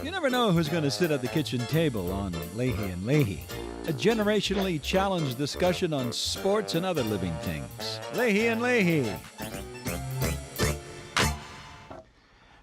You never know who's going to sit at the kitchen table on Leahy and Leahy, a generationally challenged discussion on sports and other living things. Leahy and Leahy.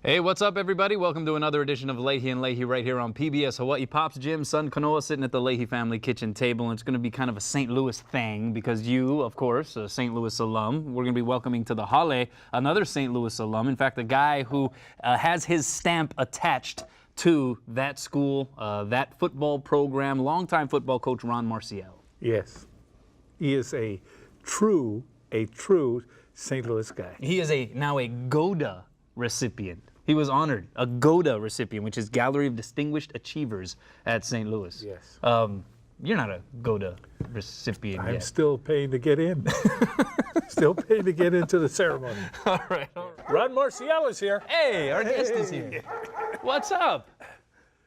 Hey, what's up, everybody? Welcome to another edition of Leahy and Leahy right here on PBS Hawaii. Pops, Jim, son Kanoa sitting at the Leahy family kitchen table, and it's going to be kind of a St. Louis thing because you, of course, a St. Louis alum, we're going to be welcoming to the Hale another St. Louis alum. In fact, a guy who has his stamp attached to that school, that football program, longtime football coach Ron Marciel. Yes, he is a true St. Louis guy. He is now a GODA recipient. He was honored, a GODA recipient, which is Gallery of Distinguished Achievers at St. Louis. Yes. You're not a GODA recipient yet. I'm still paying to get in. Still paying to get into the ceremony. All right. Ron Marciel is here. Hey, our guest is here. What's up?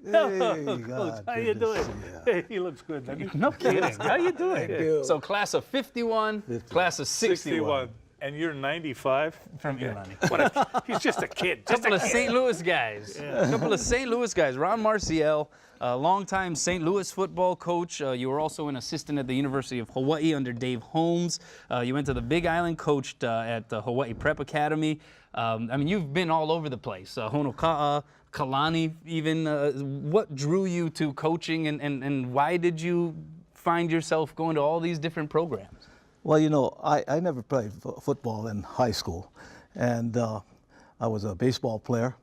Hey, Coach, how you doing? Hey, he looks good, doesn't he? No kidding. How you doing? Thank you. So class of 51, class of 61. And you're 95? From Ilani. He's just a kid. Couple of St. Louis guys. A couple of St. Louis guys. Ron Marciel, a longtime St. Louis football coach. You were also an assistant at the University of Hawaii under Dave Holmes. You went to the Big Island, coached at the Hawaii Prep Academy. I mean, you've been all over the place. Honoka'a, Kalani even. What drew you to coaching, and why did you find yourself going to all these different programs? Well, you know, I never played football in high school, and I was a baseball player.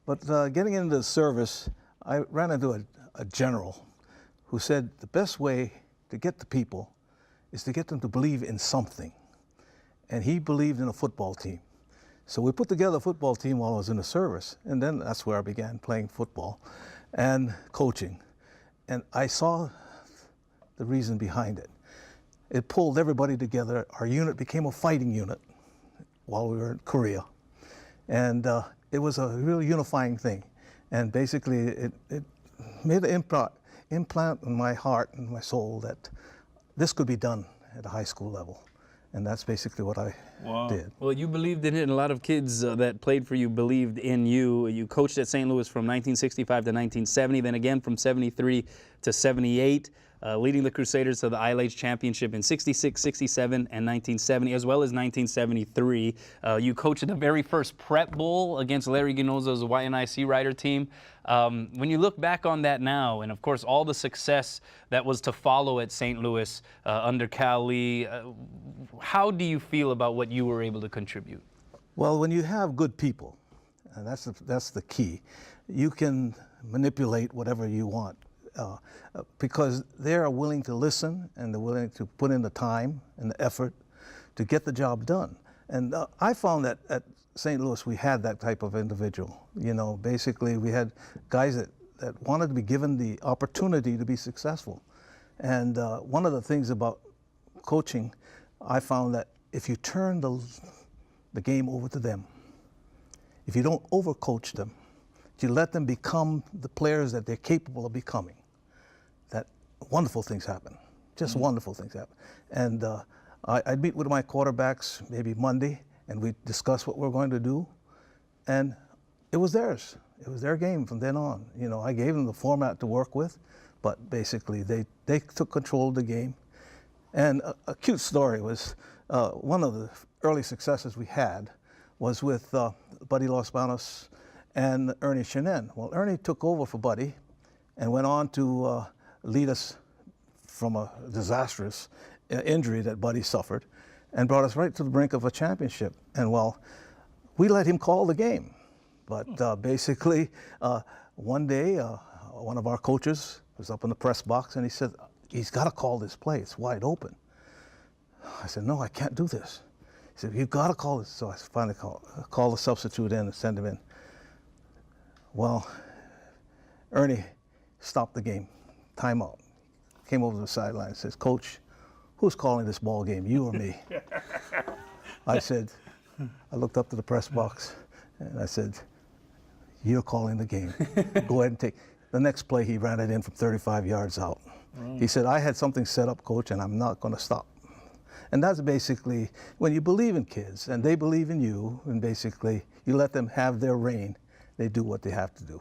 But getting into the service, I ran into a general who said the best way to get the people is to get them to believe in something. And he believed in a football team. So we put together a football team while I was in the service, and then that's where I began playing football and coaching. And I saw the reason behind it. It pulled everybody together. Our unit became a fighting unit while we were in Korea. And it was a real unifying thing. And basically, it made an implant in my heart and my soul that this could be done at a high school level. And that's basically what I did. Well, you believed in it, and a lot of kids that played for you believed in you. You coached at St. Louis from 1965 to 1970, then again from 73 to 78. Leading the Crusaders to the ILH championship in 66, 67, and 1970, as well as 1973. You coached the very first Prep Bowl against Larry Ginozo's YNIC Rider team. When you look back on that now, and of course all the success that was to follow at St. Louis under Cal Lee, how do you feel about what you were able to contribute? Well, when you have good people, and that's the key, you can manipulate whatever you want. Because they are willing to listen and they're willing to put in the time and the effort to get the job done. And I found that at St. Louis we had that type of individual. You know, basically we had guys that wanted to be given the opportunity to be successful. And one of the things about coaching, I found that if you turn the game over to them, if you don't overcoach them, if you let them become the players that they're capable of becoming, that wonderful things happen, just wonderful things happen. And I'd meet with my quarterbacks maybe Monday, and we'd discuss what we're going to do, and it was theirs. It was their game from then on. You know, I gave them the format to work with, but basically they took control of the game. And a cute story was one of the early successes we had was with Buddy Los Banos and Ernie Shenin. Well, Ernie took over for Buddy and went on to lead us from a disastrous injury that Buddy suffered and brought us right to the brink of a championship. And well, we let him call the game. But basically, one day, one of our coaches was up in the press box and he said, he's got to call this play, it's wide open. I said, no, I can't do this. He said, you've got to call this. So I finally called the substitute in and sent him in. Well, Ernie stopped the game, timeout. Came over to the sideline and says, Coach, who's calling this ball game, you or me? I said, I looked up to the press box and I said, you're calling the game. Go ahead and take. The next play, he ran it in from 35 yards out. He said, I had something set up, Coach, and I'm not going to stop. And that's basically, when you believe in kids and they believe in you, and basically you let them have their reign, they do what they have to do.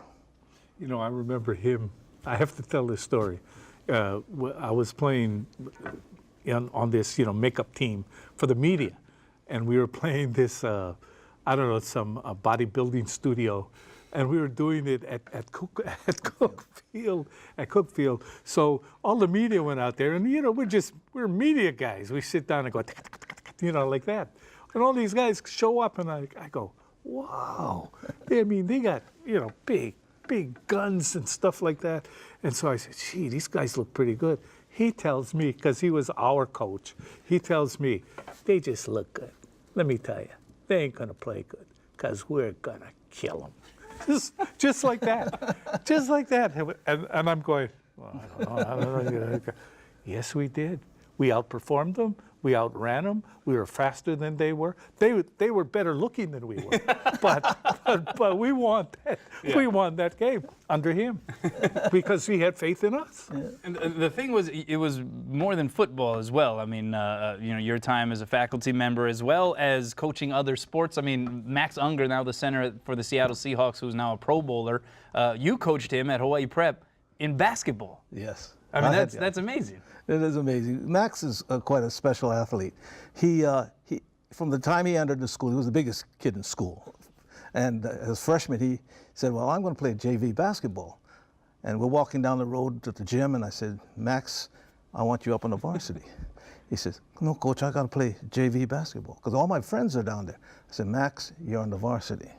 You know, I remember him. I have to tell this story. I was playing on this, makeup team for the media, and we were playing this, I don't know, some bodybuilding studio, and we were doing it at Cookfield. So all the media went out there, and we're media guys. We sit down and go, like that, and all these guys show up, and I go, wow. I mean, they got big guns and stuff like that. And so I said, gee, these guys look pretty good. He tells me, because he was our coach, he tells me, they just look good. Let me tell you, they ain't going to play good, because we're going to kill them. Just like that. Just like that. And I'm going, well, I don't know. Yes, we did. We outperformed them. We outran them. We were faster than they were. They were better looking than we were. but we won that. Yeah. We won that game under him because he had faith in us. Yeah. And the thing was, it was more than football as well. I mean, your time as a faculty member as well as coaching other sports. I mean, Max Unger, now the center for the Seattle Seahawks, who's now a Pro Bowler. You coached him at Hawaii Prep in basketball. Yes. I mean, that's amazing. It is amazing. Max is quite a special athlete. He from the time he entered the school, he was the biggest kid in school. And as freshman, he said, well, I'm going to play JV basketball. And we're walking down the road to the gym, and I said, Max, I want you up on the varsity. He says, no, Coach, I got to play JV basketball because all my friends are down there. I said, Max, you're on the varsity.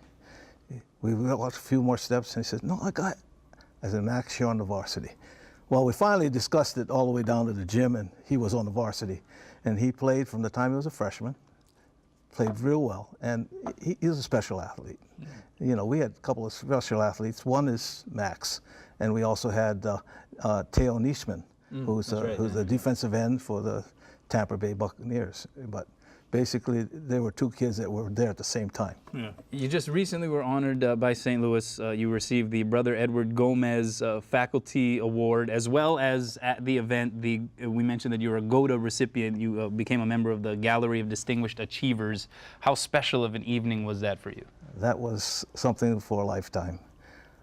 We walked a few more steps, and he said, no, I got it. I said, Max, you're on the varsity. Well, we finally discussed it all the way down to the gym, and he was on the varsity. And he played from the time he was a freshman, played real well, and he was a special athlete. Mm-hmm. We had a couple of special athletes. One is Max, and we also had Teo Nishman, who's the defensive end for the Tampa Bay Buccaneers. But basically, there were two kids that were there at the same time. Yeah. You just recently were honored by St. Louis. You received the Brother Edward Gomez Faculty Award, as well as at the event, we mentioned that you were a GOTA recipient. You became a member of the Gallery of Distinguished Achievers. How special of an evening was that for you? That was something for a lifetime.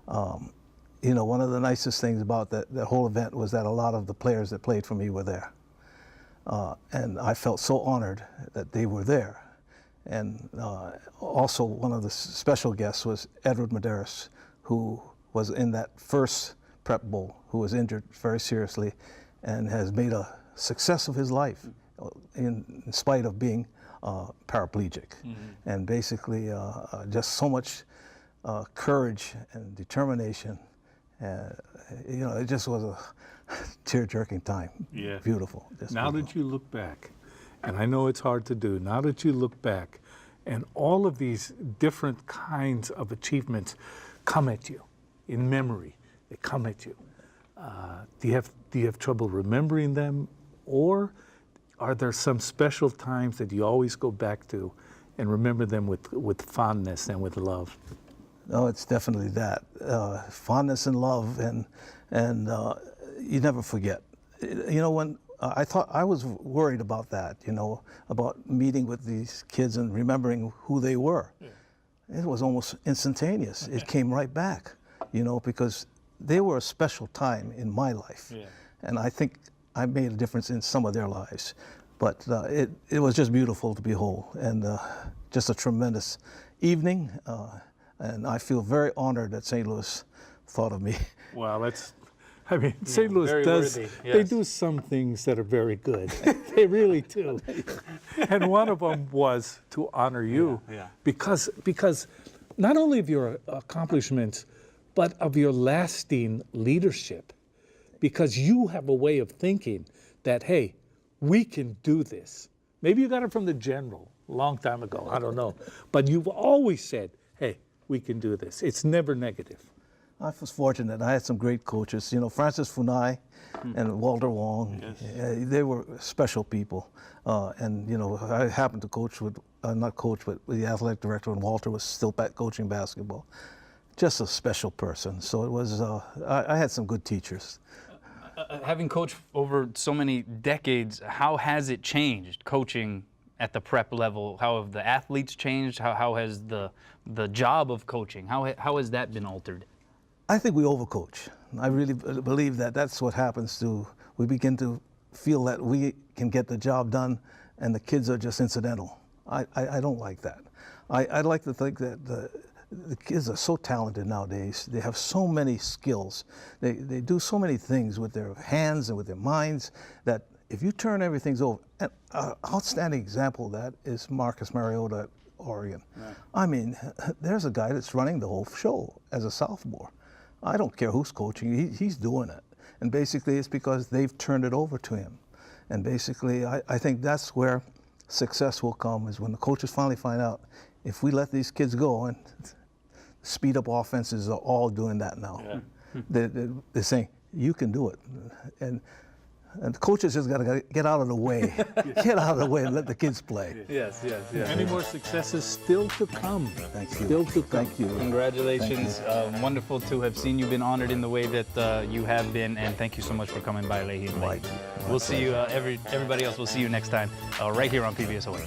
One of the nicest things about that whole event was that a lot of the players that played for me were there. And I felt so honored that they were there. And also one of the special guests was Edward Medeiros, who was in that first Prep Bowl, who was injured very seriously and has made a success of his life in spite of being paraplegic. Mm-hmm. And basically just so much courage and determination. It just was a tear-jerking time. Yeah. Beautiful. Now that you look back, and I know it's hard to do, now that you look back and all of these different kinds of achievements come at you in memory, they come at you. Do you have trouble remembering them, or are there some special times that you always go back to and remember them with fondness and with love? No, it's definitely that. Fondness and love, and you never forget. When I was worried about that, about meeting with these kids and remembering who they were. Yeah. It was almost instantaneous. Okay. It came right back, because they were a special time in my life. Yeah. And I think I made a difference in some of their lives. But it was just beautiful to behold, and just a tremendous evening. And I feel very honored that St. Louis thought of me. Wow, St. Louis does, yes. They do some things that are very good. They really do. And one of them was to honor you because not only of your accomplishments, but of your lasting leadership. Because you have a way of thinking that, hey, we can do this. Maybe you got it from the general a long time ago, I don't know. But you've always said, hey, we can do this. It's never negative. I was fortunate. I had some great coaches. Francis Funai and Walter Wong. Yes. They were special people. And I happened to coach with, not coach, but with the athletic director when Walter was still coaching basketball. Just a special person. So it was, I had some good teachers. Having coached over so many decades, how has it changed, coaching at the prep level? How have the athletes changed? How has the job of coaching, how has that been altered? I think we overcoach. I really believe that that's what happens to, we begin to feel that we can get the job done and the kids are just incidental. I don't like that. I like to think that the kids are so talented nowadays. They have so many skills. They do so many things with their hands and with their minds that if you turn everything over, an outstanding example of that is Marcus Mariota at Oregon. Right. I mean, there's a guy that's running the whole show as a sophomore. I don't care who's coaching, he's doing it. And basically it's because they've turned it over to him. And basically I think that's where success will come, is when the coaches finally find out, if we let these kids go, and speed up offenses are all doing that now. Yeah. They're saying, you can do it. And the coaches just got to get out of the way. Get out of the way and let the kids play. Yes, yes, yes. Many more successes still to come. Thank you. Still to come. Thank you. Congratulations. Thank you. Wonderful to have seen you, been honored in the way that you have been, and thank you so much for coming by, Leahy. Right. We'll see you, everybody else, we'll see you next time right here on PBS Hawaii.